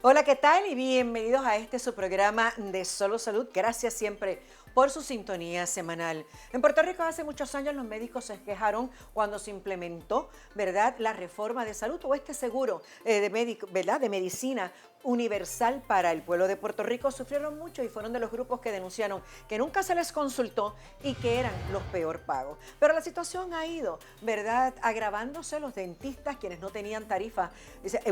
Hola, ¿qué tal? Y bienvenidos a su programa de Solo Salud. Gracias siempre por su sintonía semanal. En Puerto Rico hace muchos años los médicos se quejaron cuando se implementó, ¿verdad?, la reforma de salud o seguro de médico, ¿verdad?, de medicina universal para el pueblo de Puerto Rico. Sufrieron mucho y fueron de los grupos que denunciaron que nunca se les consultó y que eran los peor pagos. Pero la situación ha ido, ¿verdad?, agravándose. Los dentistas, quienes no tenían tarifa,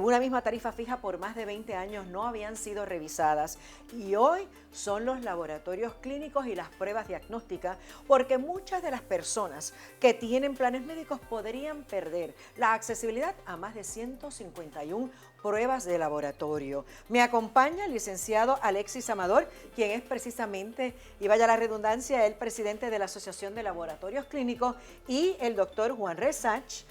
una misma tarifa fija por más de 20 años, no habían sido revisadas. Y hoy son los laboratorios clínicos y las pruebas diagnósticas, porque muchas de las personas que tienen planes médicos podrían perder la accesibilidad a más de 151 pruebas de laboratorio. Me acompaña el licenciado Alexis Amador, quien es precisamente, y vaya la redundancia, el presidente de la Asociación de Laboratorios Clínicos, y el doctor Juan Resach,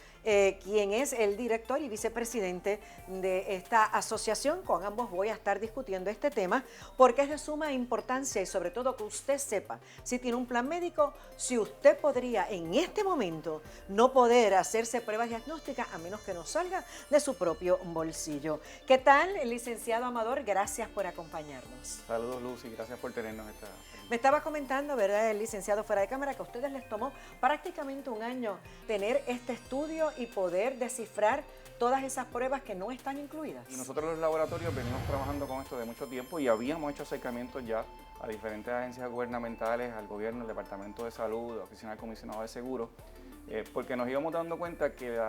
quien es el director y vicepresidente de esta asociación. Con ambos voy a estar discutiendo este tema porque es de suma importancia y sobre todo que usted sepa si tiene un plan médico, si usted podría en este momento no poder hacerse pruebas diagnósticas a menos que no salga de su propio bolsillo. ¿Qué tal, licenciado Amador? Gracias por acompañarnos. Saludos, Lucy, gracias por tenernos esta. Me estaba comentando, ¿verdad?, el licenciado fuera de cámara, que a ustedes les tomó prácticamente un año tener este estudio y poder descifrar todas esas pruebas que no están incluidas. Y nosotros los laboratorios venimos trabajando con esto de mucho tiempo y habíamos hecho acercamientos ya a diferentes agencias gubernamentales, al gobierno, al Departamento de Salud, a la Oficina del Comisionado de Seguros, porque nos íbamos dando cuenta que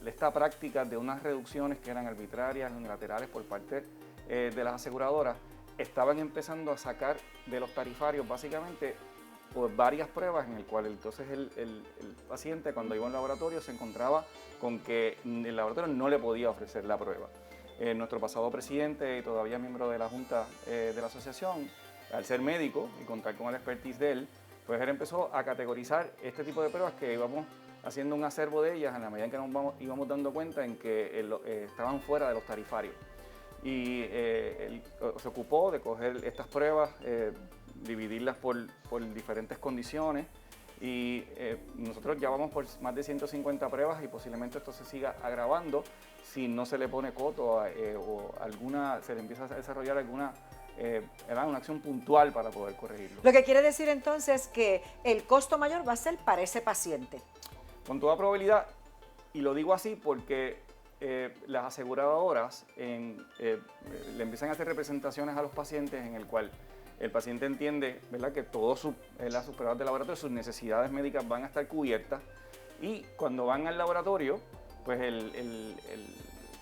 esta práctica de unas reducciones que eran arbitrarias, unilaterales por parte de las aseguradoras, estaban empezando a sacar de los tarifarios básicamente por varias pruebas en el cual entonces el paciente cuando iba a un laboratorio se encontraba con que el laboratorio no le podía ofrecer la prueba. Nuestro pasado presidente y todavía miembro de la Junta de la Asociación, al ser médico y contar con el expertise de él, pues él empezó a categorizar este tipo de pruebas que íbamos haciendo un acervo de ellas en la medida en que íbamos dando cuenta en que estaban fuera de los tarifarios. Y él se ocupó de coger estas pruebas, dividirlas por diferentes condiciones y nosotros ya vamos por más de 150 pruebas y posiblemente esto se siga agravando si no se le pone coto o se le empieza a desarrollar alguna una acción puntual para poder corregirlo. Lo que quiere decir entonces que el costo mayor va a ser para ese paciente. Con toda probabilidad, y lo digo así porque las aseguradoras le empiezan a hacer representaciones a los pacientes en el cual el paciente entiende, ¿verdad?, que todas sus pruebas de laboratorio, sus necesidades médicas van a estar cubiertas y cuando van al laboratorio, pues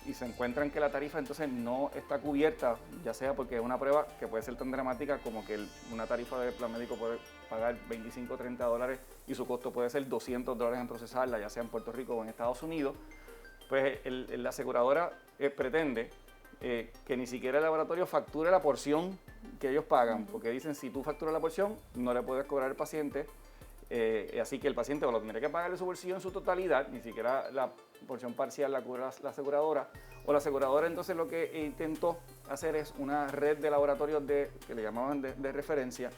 y se encuentran que la tarifa entonces no está cubierta, ya sea porque es una prueba que puede ser tan dramática como que una tarifa de plan médico puede pagar 25 o 30 dólares y su costo puede ser 200 dólares en procesarla, ya sea en Puerto Rico o en Estados Unidos, pues la aseguradora pretende que ni siquiera el laboratorio facture la porción que ellos pagan, porque dicen si tú facturas la porción no le puedes cobrar al paciente, así que el paciente lo tendría que pagar de su bolsillo en su totalidad, ni siquiera la porción parcial la cubre la aseguradora, o la aseguradora entonces lo que intentó hacer es una red de laboratorios que le llamaban de referencia,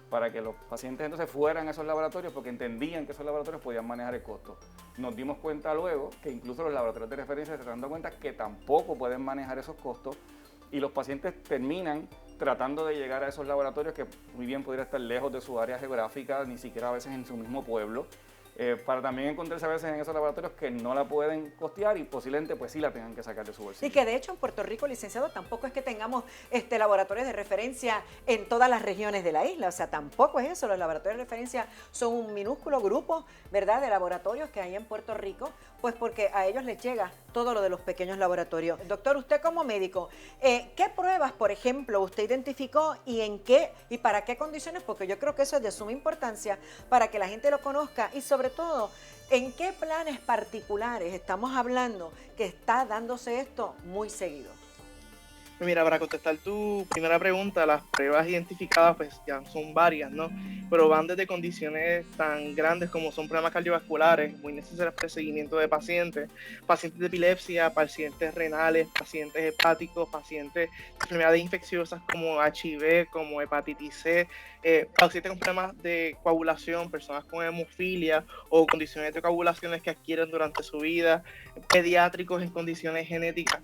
para que los pacientes entonces fueran a esos laboratorios porque entendían que esos laboratorios podían manejar el costo. Nos dimos cuenta luego que incluso los laboratorios de referencia se están dando cuenta que tampoco pueden manejar esos costos y los pacientes terminan tratando de llegar a esos laboratorios que muy bien podrían estar lejos de su área geográfica, ni siquiera a veces en su mismo pueblo, para también encontrarse a veces en esos laboratorios que no la pueden costear y posiblemente pues sí la tengan que sacar de su bolsillo. Y que de hecho en Puerto Rico, licenciado, tampoco es que tengamos laboratorios de referencia en todas las regiones de la isla, o sea, tampoco es eso. Los laboratorios de referencia son un minúsculo grupo, ¿verdad?, de laboratorios que hay en Puerto Rico, pues porque a ellos les llega todo lo de los pequeños laboratorios. Doctor, usted como médico, ¿qué pruebas, por ejemplo, usted identificó y en qué y para qué condiciones? Porque yo creo que eso es de suma importancia para que la gente lo conozca y sobre todo, ¿en qué planes particulares estamos hablando que está dándose esto muy seguido? Mira, para contestar tu primera pregunta, las pruebas identificadas pues ya son varias, ¿no? Pero van desde condiciones tan grandes como son problemas cardiovasculares, muy necesarias para el seguimiento de pacientes, pacientes de epilepsia, pacientes renales, pacientes hepáticos, pacientes de enfermedades infecciosas como HIV, como hepatitis C, pacientes con problemas de coagulación, personas con hemofilia o condiciones de coagulaciones que adquieren durante su vida, pediátricos en condiciones genéticas.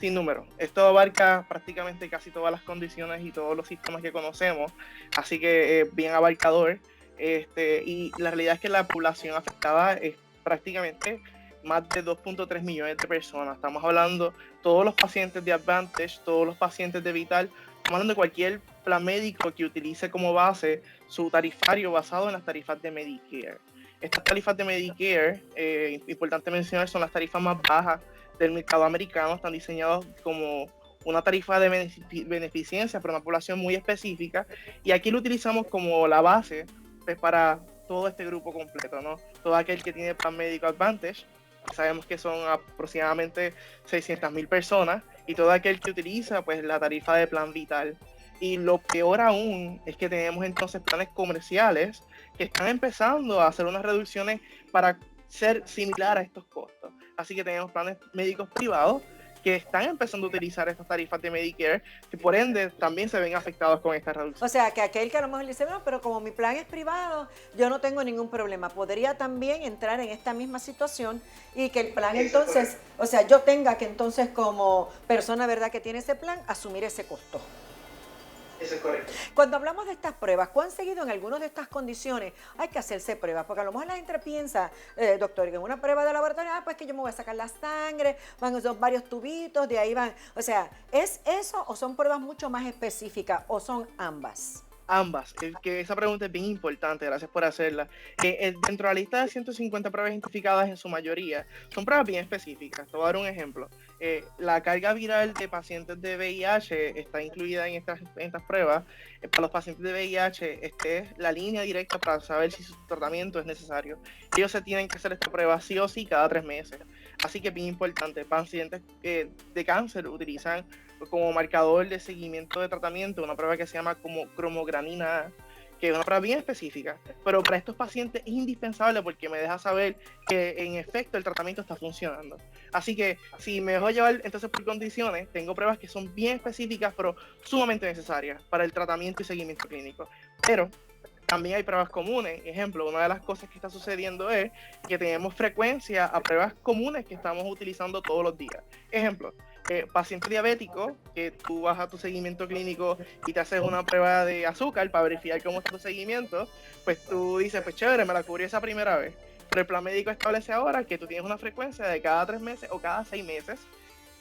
sin número. Esto abarca prácticamente casi todas las condiciones y todos los sistemas que conocemos, así que bien abarcador. Y la realidad es que la población afectada es prácticamente más de 2.3 millones de personas. Estamos hablando todos los pacientes de Advantage, todos los pacientes de Vital, estamos hablando de cualquier plan médico que utilice como base su tarifario basado en las tarifas de Medicare. Estas tarifas de Medicare, importante mencionar, son las tarifas más bajas del mercado americano, están diseñados como una tarifa de beneficencia para una población muy específica, y aquí lo utilizamos como la base pues, para todo este grupo completo, ¿no? Todo aquel que tiene plan médico Advantage, sabemos que son aproximadamente 600,000 personas, y todo aquel que utiliza pues la tarifa de plan vital. Y lo peor aún es que tenemos entonces planes comerciales que están empezando a hacer unas reducciones para ser similar a estos costos. Así que tenemos planes médicos privados que están empezando a utilizar estas tarifas de Medicare, que por ende también se ven afectados con esta reducción. O sea, que aquel que a lo mejor dice, no, pero como mi plan es privado, yo no tengo ningún problema. Podría también entrar en esta misma situación y que el plan entonces, o sea, yo tenga que entonces como persona, ¿verdad?, que tiene ese plan, asumir ese costo. Eso es correcto. Cuando hablamos de estas pruebas, ¿cuán seguido en algunas de estas condiciones hay que hacerse pruebas? Porque a lo mejor la gente piensa, doctor, que en una prueba de laboratorio, pues que yo me voy a sacar la sangre, van esos varios tubitos, de ahí van. O sea, ¿es eso o son pruebas mucho más específicas o son ambas? Ambas, que esa pregunta es bien importante, gracias por hacerla. Dentro de la lista de 150 pruebas identificadas, en su mayoría son pruebas bien específicas. Te voy a dar un ejemplo. La carga viral de pacientes de VIH está incluida en estas pruebas. Para los pacientes de VIH, esta es la línea directa para saber si su tratamiento es necesario. Ellos se tienen que hacer esta prueba sí o sí cada 3 meses. Así que es bien importante. Pacientes de cáncer utilizan como marcador de seguimiento de tratamiento una prueba que se llama como cromogranina A, que es una prueba bien específica, pero para estos pacientes es indispensable porque me deja saber que en efecto el tratamiento está funcionando. Así que si me dejo llevar entonces por condiciones, tengo pruebas que son bien específicas pero sumamente necesarias para el tratamiento y seguimiento clínico. Pero también hay pruebas comunes. Ejemplo, una de las cosas que está sucediendo es que tenemos frecuencia a pruebas comunes que estamos utilizando todos los días. Ejemplo, paciente diabético, que tú vas a tu seguimiento clínico y te haces una prueba de azúcar para verificar cómo está tu seguimiento, pues tú dices, pues chévere, me la cubrí esa primera vez. Pero el plan médico establece ahora que tú tienes una frecuencia de cada 3 meses o cada 6 meses.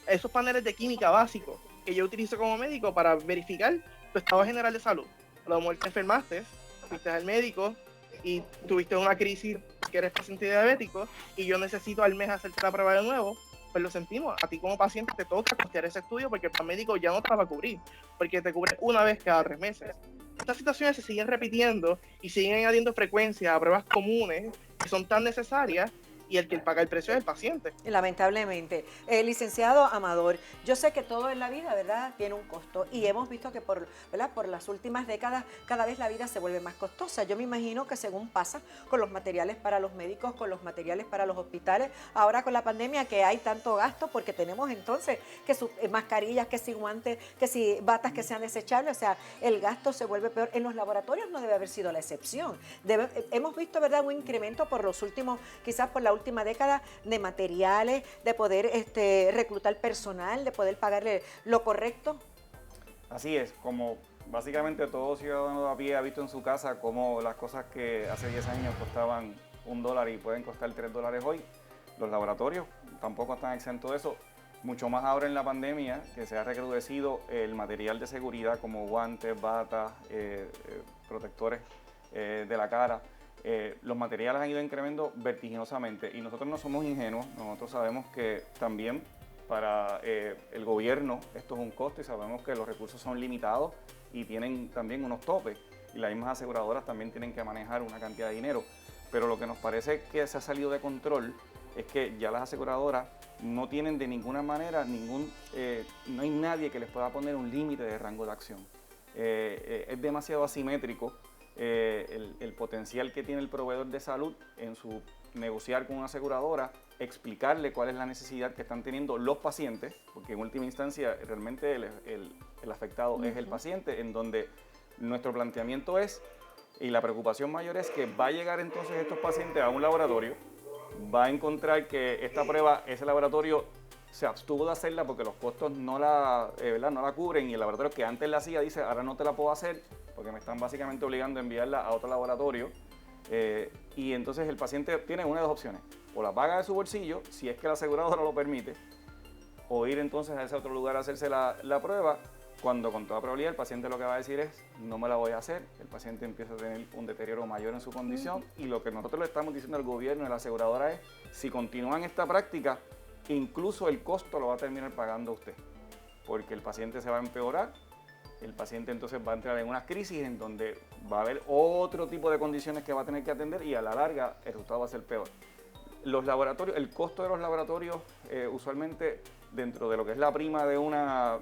Esos paneles de química básicos que yo utilizo como médico para verificar tu estado general de salud. A lo mejor te enfermaste, fuiste al médico y tuviste una crisis que eres paciente diabético y yo necesito al mes hacerte la prueba de nuevo, pues lo sentimos. A ti como paciente te toca costear ese estudio porque el plan médico ya no te la va a cubrir, porque te cubre una vez cada 3 meses. Estas situaciones se siguen repitiendo y siguen añadiendo frecuencia a pruebas comunes que son tan necesarias, y el que paga el precio es el paciente. Lamentablemente. Licenciado Amador, yo sé que todo en la vida, ¿verdad?, tiene un costo y hemos visto que ¿verdad?, por las últimas décadas cada vez la vida se vuelve más costosa. Yo me imagino que según pasa con los materiales para los médicos, con los materiales para los hospitales, ahora con la pandemia que hay tanto gasto porque tenemos entonces que mascarillas, que si guantes, que si batas que sean desechables, o sea, el gasto se vuelve peor. En los laboratorios no debe haber sido la excepción. Hemos visto, ¿verdad?, un incremento por los últimos, quizás por la última década, de materiales, de poder reclutar personal, de poder pagarle lo correcto. Así es, como básicamente todo ciudadano de a pie ha visto en su casa cómo las cosas que hace 10 años costaban $1 y pueden costar $3 hoy, los laboratorios tampoco están exentos de eso, mucho más ahora en la pandemia, que se ha recrudecido el material de seguridad como guantes, batas, protectores de la cara. Los materiales han ido incrementando vertiginosamente y nosotros no somos ingenuos, nosotros sabemos que también para el gobierno esto es un costo y sabemos que los recursos son limitados y tienen también unos topes y las mismas aseguradoras también tienen que manejar una cantidad de dinero, pero lo que nos parece que se ha salido de control es que ya las aseguradoras no tienen de ninguna manera no hay nadie que les pueda poner un límite de rango de acción. Es demasiado asimétrico el potencial que tiene el proveedor de salud en su negociar con una aseguradora, explicarle cuál es la necesidad que están teniendo los pacientes, porque en última instancia realmente el afectado es el paciente, en donde nuestro planteamiento es, y la preocupación mayor es que va a llegar entonces estos pacientes a un laboratorio, va a encontrar que esta prueba, ese laboratorio se abstuvo de hacerla porque los costos ¿verdad? no la cubren, y el laboratorio que antes la hacía dice, ahora no te la puedo hacer porque me están básicamente obligando a enviarla a otro laboratorio. Y entonces el paciente tiene una de dos opciones: o la paga de su bolsillo, si es que la aseguradora lo permite, o ir entonces a ese otro lugar a hacerse la prueba, cuando con toda probabilidad el paciente lo que va a decir es, no me la voy a hacer. El paciente empieza a tener un deterioro mayor en su condición, y lo que nosotros le estamos diciendo al gobierno y a la aseguradora es, si continúan esta práctica, incluso el costo lo va a terminar pagando usted, porque el paciente se va a empeorar, el paciente entonces va a entrar en unas crisis en donde va a haber otro tipo de condiciones que va a tener que atender, y a la larga el resultado va a ser peor. Los laboratorios, el costo de los laboratorios usualmente dentro de lo que es la prima de una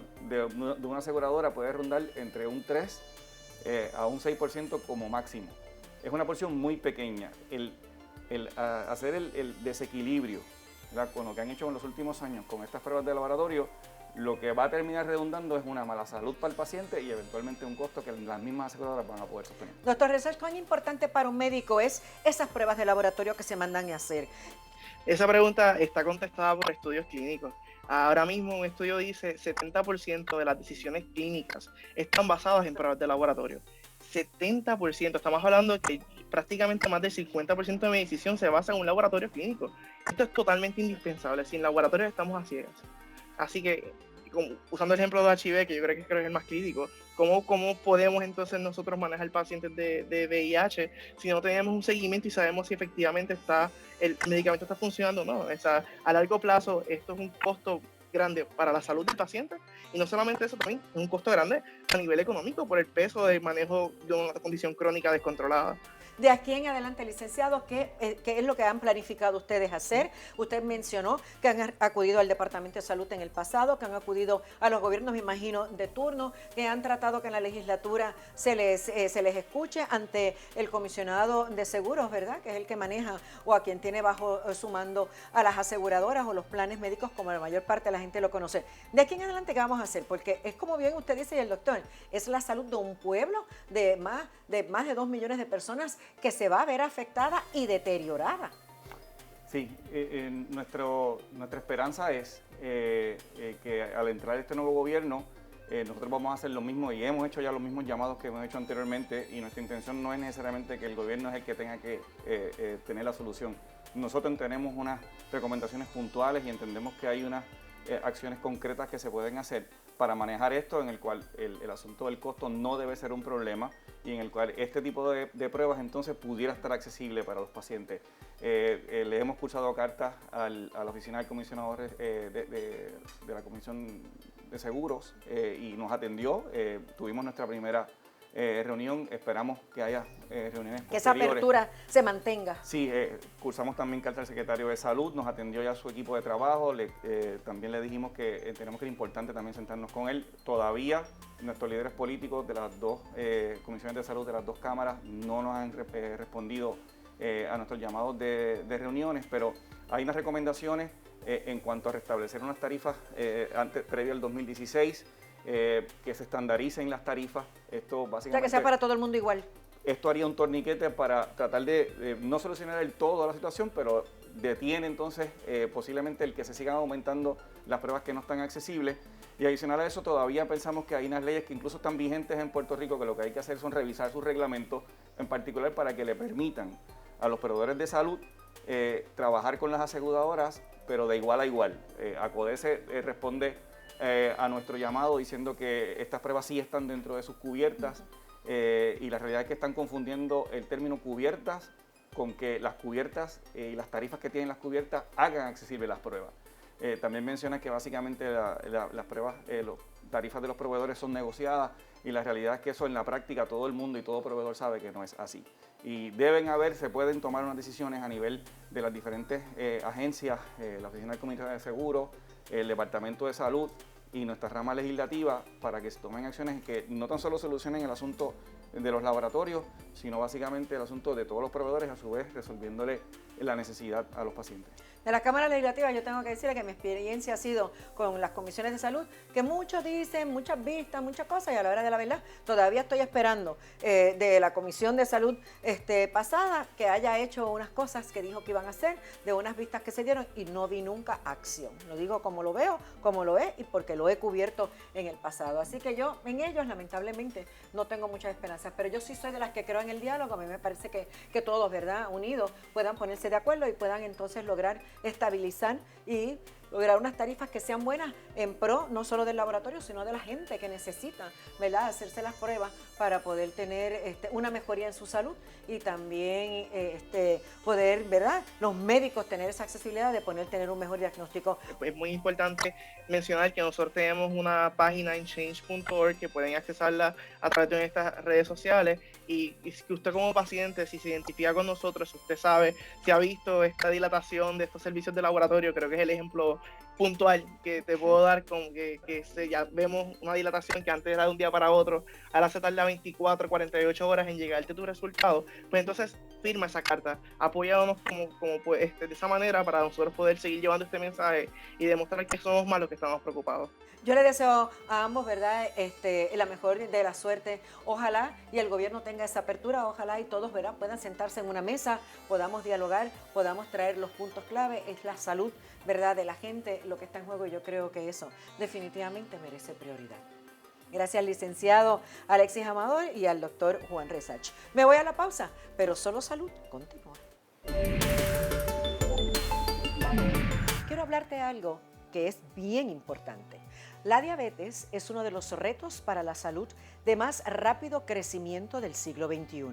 aseguradora puede rondar entre un 3 a un 6% como máximo. Es una porción muy pequeña. Hacer el desequilibrio, ¿verdad?, con lo que han hecho en los últimos años con estas pruebas de laboratorio, lo que va a terminar redundando es una mala salud para el paciente y eventualmente un costo que las mismas aseguradoras van a poder sostener. Doctor Research, ¿cuán importante para un médico es esas pruebas de laboratorio que se mandan a hacer? Esa pregunta está contestada por estudios clínicos. Ahora mismo un estudio dice 70% de las decisiones clínicas están basadas en pruebas de laboratorio. 70%, estamos hablando de que prácticamente más del 50% de mi decisión se basa en un laboratorio clínico. Esto es totalmente indispensable. Sin laboratorio estamos a ciegas. Así que, usando el ejemplo de HIV, que yo creo que es el más crítico, ¿cómo podemos entonces nosotros manejar pacientes de VIH si no tenemos un seguimiento y sabemos si efectivamente el medicamento está funcionando o no? O sea, a largo plazo esto es un costo grande para la salud del paciente, y no solamente eso, también es un costo grande a nivel económico por el peso del manejo de una condición crónica descontrolada. De aquí en adelante, licenciado, ¿qué es lo que han planificado ustedes hacer? Usted mencionó que han acudido al Departamento de Salud en el pasado, que han acudido a los gobiernos, me imagino, de turno, que han tratado que en la legislatura se les escuche ante el comisionado de seguros, ¿verdad?, que es el que maneja o a quien tiene bajo su mando a las aseguradoras o los planes médicos, como la mayor parte de la gente lo conoce. De aquí en adelante, ¿qué vamos a hacer? Porque es como bien usted dice y el doctor, es la salud de un pueblo de más de 2 millones de personas que se va a ver afectada y deteriorada. Sí, nuestra esperanza es que al entrar este nuevo gobierno, nosotros vamos a hacer lo mismo, y hemos hecho ya los mismos llamados que hemos hecho anteriormente, y nuestra intención no es necesariamente que el gobierno es el que tenga que tener la solución. Nosotros tenemos unas recomendaciones puntuales y entendemos que hay unas acciones concretas que se pueden hacer para manejar esto, en el cual el asunto del costo no debe ser un problema, y en el cual este tipo de pruebas entonces pudiera estar accesible para los pacientes. Le hemos cursado cartas a la oficina del comisionado de la Comisión de Seguros y nos atendió. Tuvimos nuestra primera reunión, esperamos que haya reuniones posteriores. Que esa apertura se mantenga. Sí, cursamos también carta al secretario de Salud, nos atendió ya su equipo de trabajo, también le dijimos que tenemos que era importante también sentarnos con él. Todavía nuestros líderes políticos de las dos comisiones de salud de las dos cámaras no nos han respondido a nuestros llamados de reuniones, pero hay unas recomendaciones en cuanto a restablecer unas tarifas previo al 2016, que se estandaricen las tarifas. Esto básicamente, O sea, que sea para todo el mundo igual. Esto haría un torniquete para tratar de no solucionar del todo la situación, pero detiene entonces posiblemente el que se sigan aumentando las pruebas que no están accesibles. Y adicional a eso, todavía pensamos que hay unas leyes que incluso están vigentes en Puerto Rico, que lo que hay que hacer son revisar sus reglamentos, en particular para que le permitan a los proveedores de salud trabajar con las aseguradoras, pero de igual a igual. ACODESE responde a nuestro llamado diciendo que estas pruebas sí están dentro de sus cubiertas, y la realidad es que están confundiendo el término cubiertas con que las cubiertas y las tarifas que tienen las cubiertas hagan accesibles las pruebas. También menciona que básicamente las pruebas, las tarifas de los proveedores son negociadas, y la realidad es que eso en la práctica todo el mundo y todo proveedor sabe que no es así. Y se pueden tomar unas decisiones a nivel de las diferentes agencias, la Oficina del Comité de Seguros, el Departamento de Salud y nuestra rama legislativa, para que se tomen acciones que no tan solo solucionen el asunto de los laboratorios, sino básicamente el asunto de todos los proveedores, a su vez resolviéndole la necesidad a los pacientes. De la Cámara Legislativa yo tengo que decirle que mi experiencia ha sido con las comisiones de salud, que muchos dicen, muchas vistas, muchas cosas, y a la hora de la verdad todavía estoy esperando de la Comisión de Salud pasada que haya hecho unas cosas que dijo que iban a hacer, de unas vistas que se dieron, y no vi nunca acción. Lo digo como lo veo, como lo es, y porque lo he cubierto en el pasado. Así que yo en ellos lamentablemente no tengo muchas esperanzas, pero yo sí soy de las que creo en el diálogo. A mí me parece que todos, ¿verdad?, unidos puedan ponerse de acuerdo y puedan entonces lograr estabilizar y lograr unas tarifas que sean buenas en pro no solo del laboratorio, sino de la gente que necesita, ¿verdad?, hacerse las pruebas para poder tener una mejoría en su salud y también poder, ¿verdad?, los médicos tener esa accesibilidad de poder tener un mejor diagnóstico. Es muy importante mencionar que nosotros tenemos una página en change.org que pueden accesarla a través de nuestras redes sociales, y que usted como paciente, si se identifica con nosotros, si usted sabe, si ha visto esta dilatación de estos servicios de laboratorio, creo que es el ejemplo puntual que te puedo dar, con ya vemos una dilatación que antes era de un día para otro, ahora se tarda 24, 48 horas en llegarte tu resultado. Pues entonces firma esa carta, apóyanos de esa manera, para nosotros poder seguir llevando este mensaje y demostrar que somos más los que estamos preocupados. Yo le deseo a ambos, ¿verdad?, la mejor de la suerte. Ojalá y el gobierno tenga esa apertura, ojalá y todos, ¿verdad?, puedan sentarse en una mesa, podamos dialogar, podamos traer los puntos clave. Es la salud, ¿verdad?, de la gente lo que está en juego, y yo creo que eso definitivamente merece prioridad. Gracias al licenciado Alexis Amador y al doctor Juan Resach. Me voy a la pausa, pero Solo Salud continúa. Quiero hablarte de algo que es bien importante. La diabetes es uno de los retos para la salud de más rápido crecimiento del siglo XXI.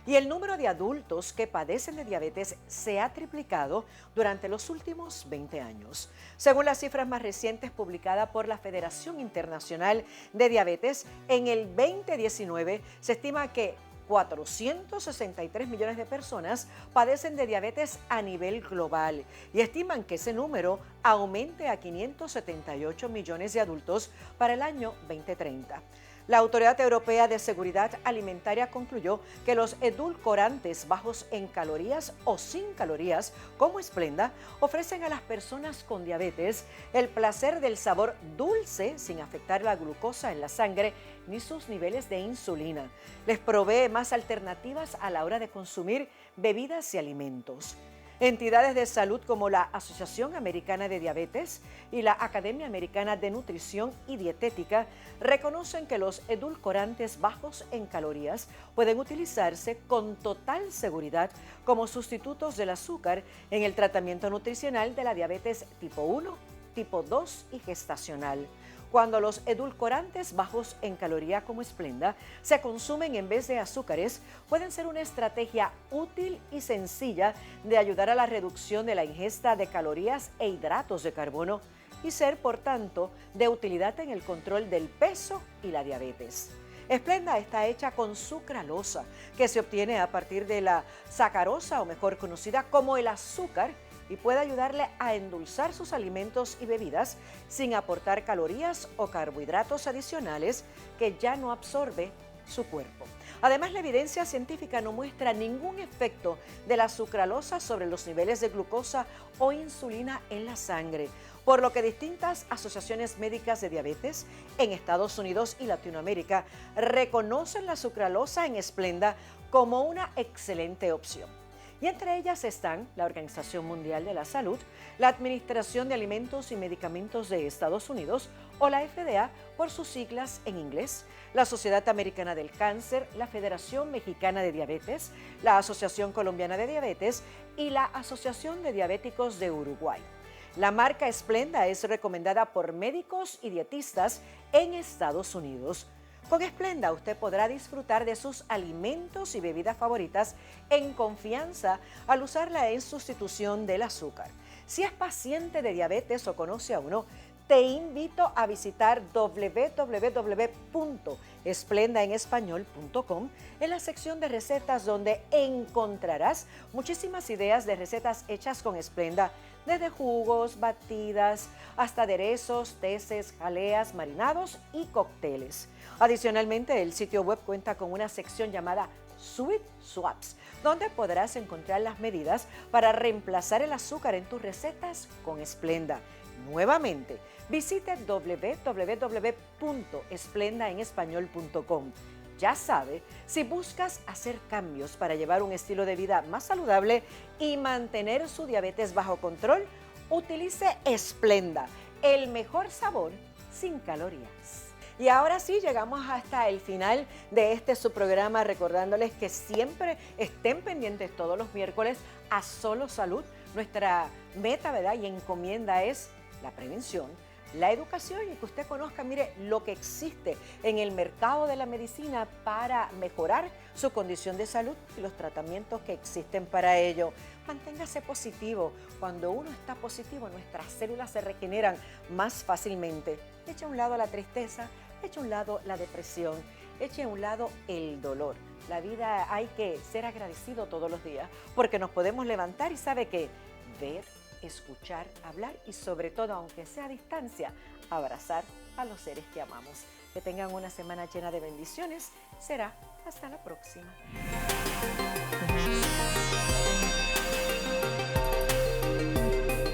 Y el número de adultos que padecen de diabetes se ha triplicado durante los últimos 20 años. Según las cifras más recientes publicadas por la Federación Internacional de Diabetes, en el 2019 se estima que 463 millones de personas padecen de diabetes a nivel global, y estiman que ese número aumente a 578 millones de adultos para el año 2030. La Autoridad Europea de Seguridad Alimentaria concluyó que los edulcorantes bajos en calorías o sin calorías, como Splenda, ofrecen a las personas con diabetes el placer del sabor dulce sin afectar la glucosa en la sangre ni sus niveles de insulina. Les provee más alternativas a la hora de consumir bebidas y alimentos. Entidades de salud como la Asociación Americana de Diabetes y la Academia Americana de Nutrición y Dietética reconocen que los edulcorantes bajos en calorías pueden utilizarse con total seguridad como sustitutos del azúcar en el tratamiento nutricional de la diabetes tipo 1, tipo 2 y gestacional. Cuando los edulcorantes bajos en caloría como Splenda se consumen en vez de azúcares, pueden ser una estrategia útil y sencilla de ayudar a la reducción de la ingesta de calorías e hidratos de carbono y ser, por tanto, de utilidad en el control del peso y la diabetes. Splenda está hecha con sucralosa, que se obtiene a partir de la sacarosa, o mejor conocida como el azúcar, y puede ayudarle a endulzar sus alimentos y bebidas sin aportar calorías o carbohidratos adicionales que ya no absorbe su cuerpo. Además, la evidencia científica no muestra ningún efecto de la sucralosa sobre los niveles de glucosa o insulina en la sangre, por lo que distintas asociaciones médicas de diabetes en Estados Unidos y Latinoamérica reconocen la sucralosa en Splenda como una excelente opción. Y entre ellas están la Organización Mundial de la Salud, la Administración de Alimentos y Medicamentos de Estados Unidos, o la FDA por sus siglas en inglés, la Sociedad Americana del Cáncer, la Federación Mexicana de Diabetes, la Asociación Colombiana de Diabetes y la Asociación de Diabéticos de Uruguay. La marca Splenda es recomendada por médicos y dietistas en Estados Unidos. Con Splenda usted podrá disfrutar de sus alimentos y bebidas favoritas en confianza al usarla en sustitución del azúcar. Si es paciente de diabetes o conoce a uno, te invito a visitar www.splendaenespañol.com en la sección de recetas, donde encontrarás muchísimas ideas de recetas hechas con Splenda, desde jugos, batidas, hasta aderezos, teces, jaleas, marinados y cócteles. Adicionalmente, el sitio web cuenta con una sección llamada Sweet Swaps, donde podrás encontrar las medidas para reemplazar el azúcar en tus recetas con Splenda. Nuevamente, visite www.splendaenespañol.com. Ya sabe, si buscas hacer cambios para llevar un estilo de vida más saludable y mantener su diabetes bajo control, utilice Splenda, el mejor sabor sin calorías. Y ahora sí, llegamos hasta el final de su programa, recordándoles que siempre estén pendientes todos los miércoles a Solo Salud. Nuestra meta, ¿verdad?, y encomienda es la prevención, la educación y que usted conozca, mire, lo que existe en el mercado de la medicina para mejorar su condición de salud y los tratamientos que existen para ello. Manténgase positivo. Cuando uno está positivo, nuestras células se regeneran más fácilmente. Eche a un lado la tristeza, eche a un lado la depresión, eche a un lado el dolor. La vida hay que ser agradecido todos los días porque nos podemos levantar y sabe que ver, escuchar, hablar y sobre todo, aunque sea a distancia, abrazar a los seres que amamos. Que tengan una semana llena de bendiciones. Será hasta la próxima.